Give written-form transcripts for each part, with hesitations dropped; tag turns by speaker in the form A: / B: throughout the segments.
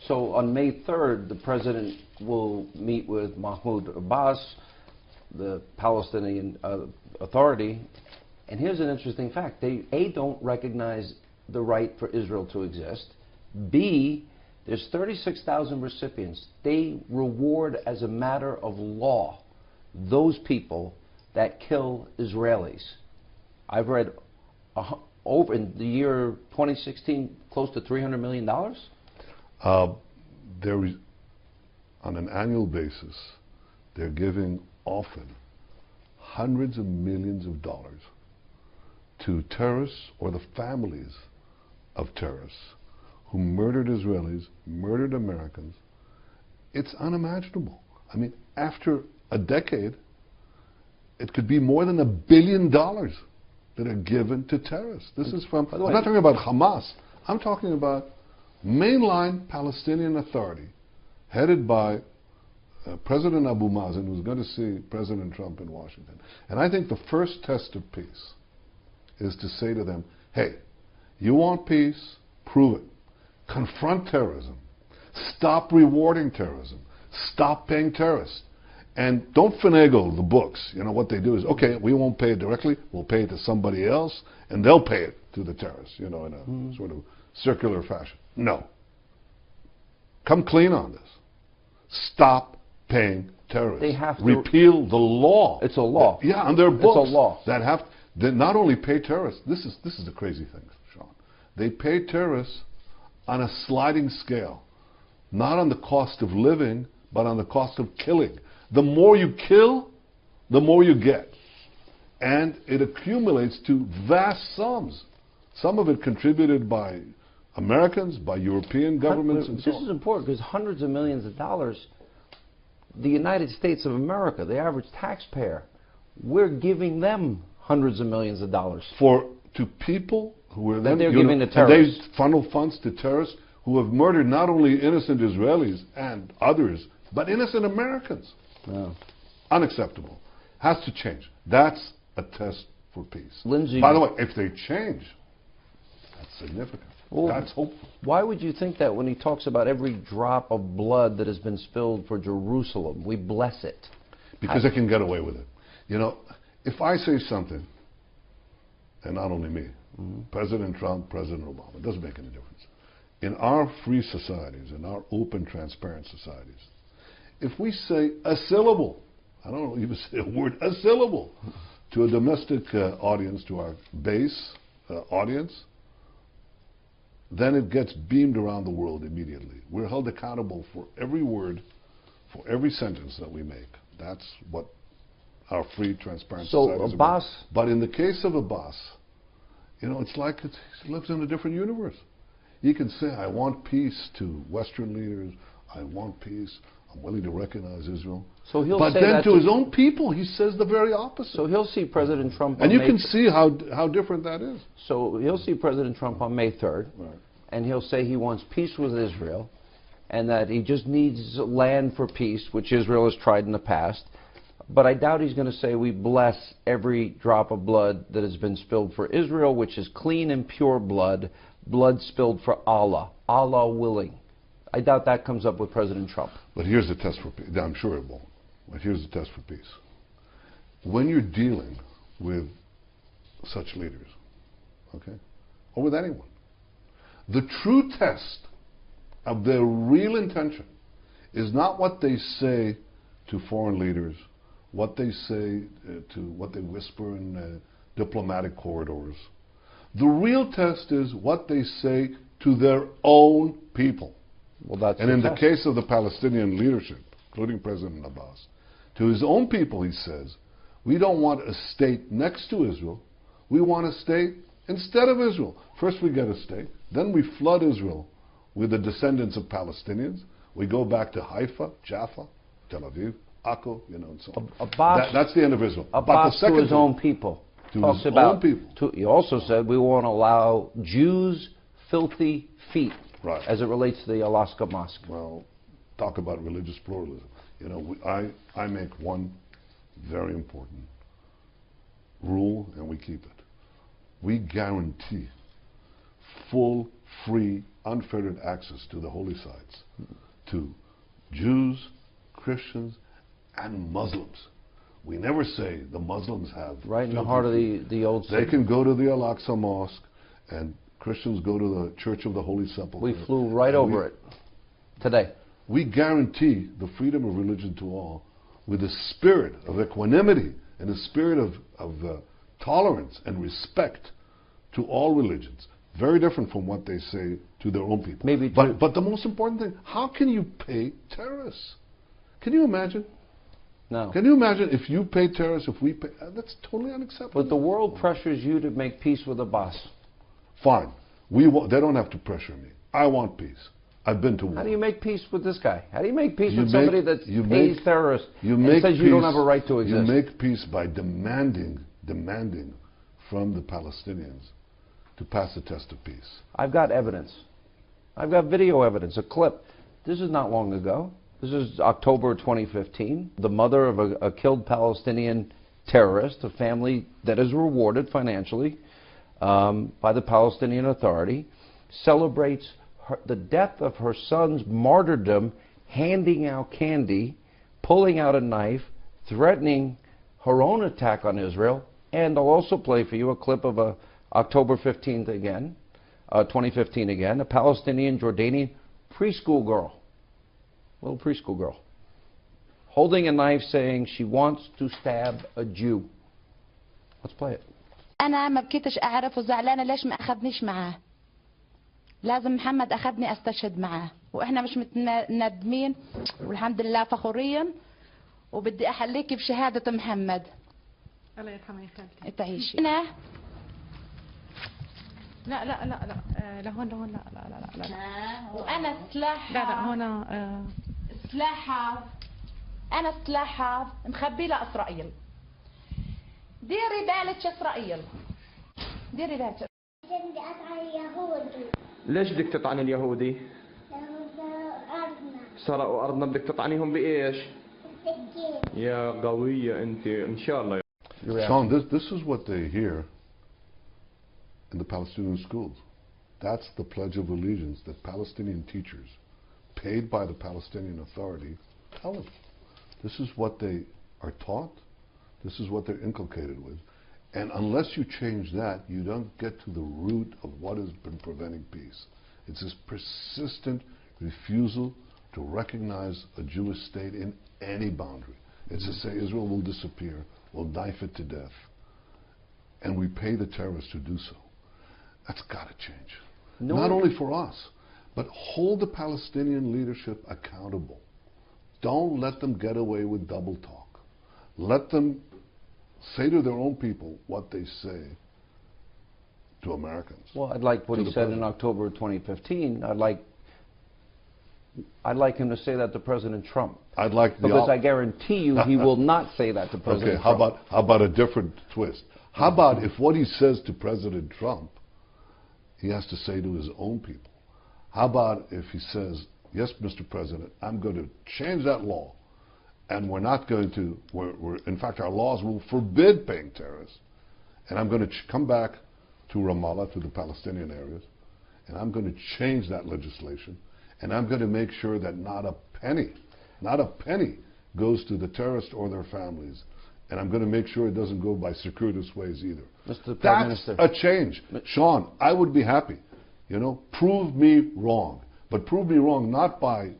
A: So on May 3rd, the president will meet with Mahmoud Abbas, the Palestinian Authority. And here's an interesting fact. They, A, don't recognize the right for Israel to exist. B, there's 36,000 recipients. They reward as a matter of law those people that kill Israelis. I've read over in the year 2016, close to $300 million.
B: There is, on an annual basis, they're giving often hundreds of millions of dollars to terrorists or the families of terrorists who murdered Israelis, murdered Americans. It's unimaginable. I mean, after a decade, it could be more than $1 billion that are given to terrorists. This is from, I'm not talking about Hamas. I'm talking about mainline Palestinian Authority, headed by President Abu Mazen, who's going to see President Trump in Washington. And I think the first test of peace is to say to them, hey, you want peace? Prove it. Confront terrorism. Stop rewarding terrorism. Stop paying terrorists. And don't finagle the books. You know, what they do is, okay, we won't pay it directly, we'll pay it to somebody else, and they'll pay it to the terrorists, you know, in a sort of circular fashion. No. Come clean on this. Stop paying terrorists.
A: They have to
B: repeal the law.
A: It's a law.
B: Yeah, on their books.
A: It's a law.
B: That not only pay terrorists, this is the crazy thing, Sean. They pay terrorists on a sliding scale. Not on the cost of living, but on the cost of killing. The more you kill, the more you get. And it accumulates to vast sums. Some of it contributed by Americans, by European governments, and so on.
A: This is important because hundreds of millions of dollars, the United States of America, the average taxpayer, we're giving them hundreds of millions of dollars.
B: To people who are
A: then they're giving to terrorists.
B: And they funnel funds to terrorists who have murdered not only innocent Israelis and others, but innocent Americans.
A: Yeah.
B: Unacceptable. Has to change. That's a test for peace.
A: Lindsay,
B: by the way, if they change, that's significant.
A: Well,
B: that's hopeful.
A: Why would you think that when he talks about every drop of blood that has been spilled for Jerusalem, we bless it?
B: Because they can get away with it. You know, if I say something, and not only me, President Trump, President Obama, it doesn't make any difference. In our free societies, in our open, transparent societies, if we say a syllable, I don't even say a word, a syllable, to a domestic audience, to our base audience, then it gets beamed around the world immediately. We're held accountable for every word, for every sentence that we make. That's what our free, transparent society is about. But in the case of Abbas, you know, it's like he lives in a different universe. He can say, I want peace to Western leaders, I want peace, I'm willing to recognize Israel.
A: So he'll
B: but
A: say
B: then
A: that
B: to his own people, he says the very opposite.
A: So he'll see President Trump on
B: and you can see how different that is.
A: So he'll see President Trump on May 3rd,
B: right.
A: And he'll say he wants peace with Israel, and that he just needs land for peace, which Israel has tried in the past. But I doubt he's going to say we bless every drop of blood that has been spilled for Israel, which is clean and pure blood, blood spilled for Allah, Allah willing. I doubt that comes up with President Trump.
B: But here's the test for peace. I'm sure it won't. But here's the test for peace. When you're dealing with such leaders, okay, or with anyone, the true test of their real intention is not what they say to foreign leaders, what they say what they whisper in diplomatic corridors. The real test is what they say to their own people.
A: Well, that's
B: and in the case of the Palestinian leadership, including President Abbas, to his own people he says, we don't want a state next to Israel, we want a state instead of Israel. First we get a state, then we flood Israel with the descendants of Palestinians. We go back to Haifa, Jaffa, Tel Aviv, Akko, you know, and so on. That's the end of Israel.
A: Abbas
B: but the
A: to his own people.
B: To his own people.
A: He also said we won't allow Jews' filthy feet.
B: Right.
A: As it relates to the Alaska Mosque.
B: Well, talk about religious pluralism. You know, I make one very important rule, and we keep it. We guarantee full free, unfettered access to the holy sites to Jews, Christians, and Muslims. We never say the Muslims have.
A: Right in the heart of the old city.
B: They can go to the Al-Aqsa Mosque, and Christians go to the Church of the Holy Sepulchre.
A: We flew right over it today.
B: We guarantee the freedom of religion to all with a spirit of equanimity and a spirit of tolerance and respect to all religions. Very different from what they say to their own people.
A: Maybe
B: but the most important thing, how can you pay terrorists? Can you imagine?
A: No.
B: Can you imagine if you pay terrorists, if we pay? That's totally unacceptable.
A: But the world pressures you to make peace with Abbas.
B: Fine. They don't have to pressure me. I want peace. I've been to war.
A: How do you make peace with this guy? How do you make peace with somebody that pays terrorists and says
B: peace,
A: you don't have a right to exist?
B: You make peace by demanding from the Palestinians to pass a test of peace.
A: I've got evidence. I've got video evidence, a clip. This is not long ago. This is October 2015. The mother of a killed Palestinian terrorist, a family that is rewarded financially by the Palestinian Authority, celebrates the death of her son's martyrdom, handing out candy, pulling out a knife, threatening her own attack on Israel. And I'll also play for you a clip of October 15th again, 2015 again, a Palestinian Jordanian preschool girl, little preschool girl, holding a knife saying she wants to stab a Jew. Let's play it.
C: أنا ما بكيتش أعرف وزعلانة ليش ما أخذنيش معاه. لازم محمد أخذني أستشهد معاه وإحنا مش متندمين والحمد لله فخورين وبدي أحليكي بشهادة محمد.
D: الله يرحمه يا خالتي.
C: تعيشي. أنا
D: لا لا لا لا لهون لهون لا لا لا لا لا.
C: وأنا سلاحها.
D: لا لا هون
C: سلاحها. أنا سلاحها مخبي لها إسرائيل. ديري بالك إسرائيل. ديري بالك.
E: بدي أطعن اليهودي.
F: ليش بدك تطعن اليهودي؟
E: لأنه سرقوا أرضنا.
F: سرقوا أرضنا، بدك تطعنيهم بإيش؟
E: بالسكين.
F: يا قوية أنت، إن شاء الله.
B: Sean, this is what they hear in the Palestinian schools. That's the Pledge of Allegiance that Palestinian teachers, paid by the Palestinian Authority, tell them. This is what they are taught. This is what they're inculcated with. And unless you change that, you don't get to the root of what has been preventing peace. It's this persistent refusal to recognize a Jewish state in any boundary. It's to say Israel will disappear, we'll knife it to death, and we pay the terrorists to do so. That's got to change. Not only for us, but hold the Palestinian leadership accountable. Don't let them get away with double talk. Let them say to their own people what they say to Americans.
A: Well, I'd like what he said in October 2015. I'd like him to say that to President Trump.
B: I'd like the
A: because I guarantee you he will not say that to President Trump.
B: Okay, how about a different twist? How about if what he says to President Trump, he has to say to his own people? How about if he says, yes, Mr. President, I'm going to change that law, and we're not going to, in fact, our laws will forbid paying terrorists, and I'm going to come back to Ramallah, to the Palestinian areas, and I'm going to change that legislation, and I'm going to make sure that not a penny goes to the terrorists or their families, and I'm going to make sure it doesn't go by circuitous ways either.
A: Mr. Prime Minister.
B: That's a change. Sean, I would be happy. You know, prove me wrong. But prove me wrong not by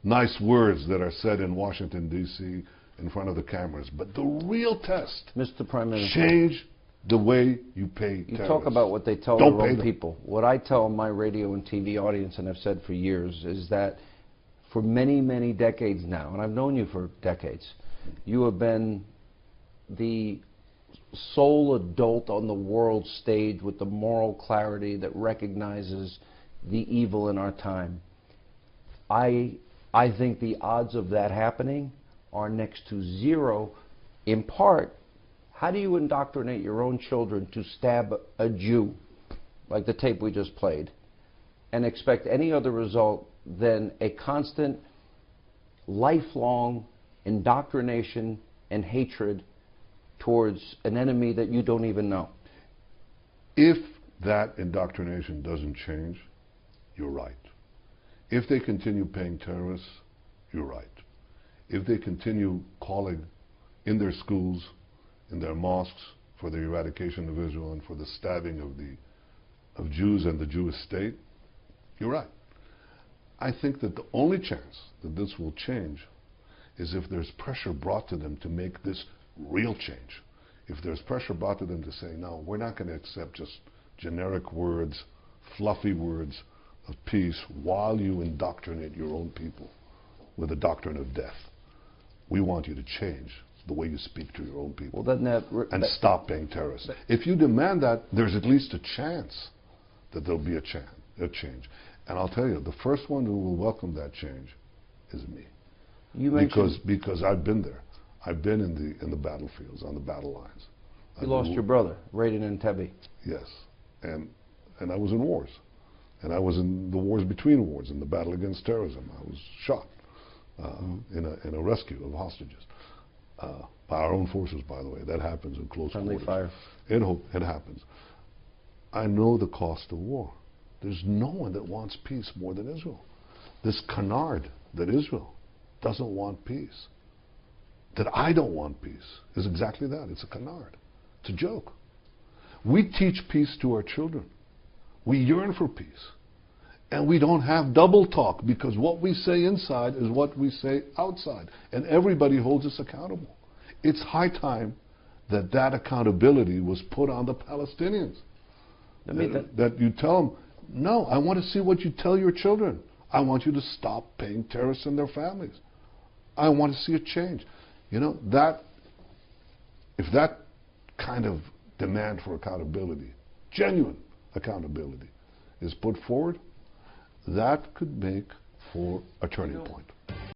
B: nice words that are said in Washington, D.C. in front of the cameras, but the real test.
A: Mr. Prime Minister.
B: Change the way you pay terrorists.
A: You talk about what they tell their own people. What I tell my radio and TV audience, and I've said for years, is that for many, many decades now, and I've known you for decades, you have been the sole adult on the world stage with the moral clarity that recognizes the evil in our time. I think the odds of that happening are next to zero. In part, how do you indoctrinate your own children to stab a Jew, like the tape we just played, and expect any other result than a constant, lifelong indoctrination and hatred towards an enemy that you don't even know?
B: If that indoctrination doesn't change, you're right. If they continue paying terrorists, you're right. If they continue calling in their schools, in their mosques, for the eradication of Israel and for the stabbing of Jews and the Jewish state, you're right. I think that the only chance that this will change is if there's pressure brought to them to make this real change. If there's pressure brought to them to say, no, we're not going to accept just generic words, fluffy words of peace while you indoctrinate your own people with the doctrine of death. We want you to change the way you speak to your own people.
A: Well, doesn't
B: and stop paying terrorists. If you demand that, there's at least a chance that there'll be a change. And I'll tell you, the first one who will welcome that change is me.
A: You mentioned
B: because I've been there. I've been in the battlefields, on the battle lines.
A: you lost your brother, raided in Entebbe.
B: Yes, and I was in wars, and I was in the wars between wars, in the battle against terrorism. I was shot in a rescue of hostages by our own forces, by the way. That happens in close
A: Friendly
B: quarters.
A: fire.
B: It happens. I know the cost of war. There's no one that wants peace more than Israel. This canard that Israel doesn't want peace, that I don't want peace, is exactly that. It's a canard. It's a joke. We teach peace to our children. We yearn for peace. And we don't have double talk, because what we say inside is what we say outside. And everybody holds us accountable. It's high time that that accountability was put on the Palestinians. That you tell them, no, I want to see what you tell your children. I want you to stop paying terrorists and their families. I want to see a change. You know, if that kind of demand for accountability, genuine accountability, is put forward, that could make for a turning point.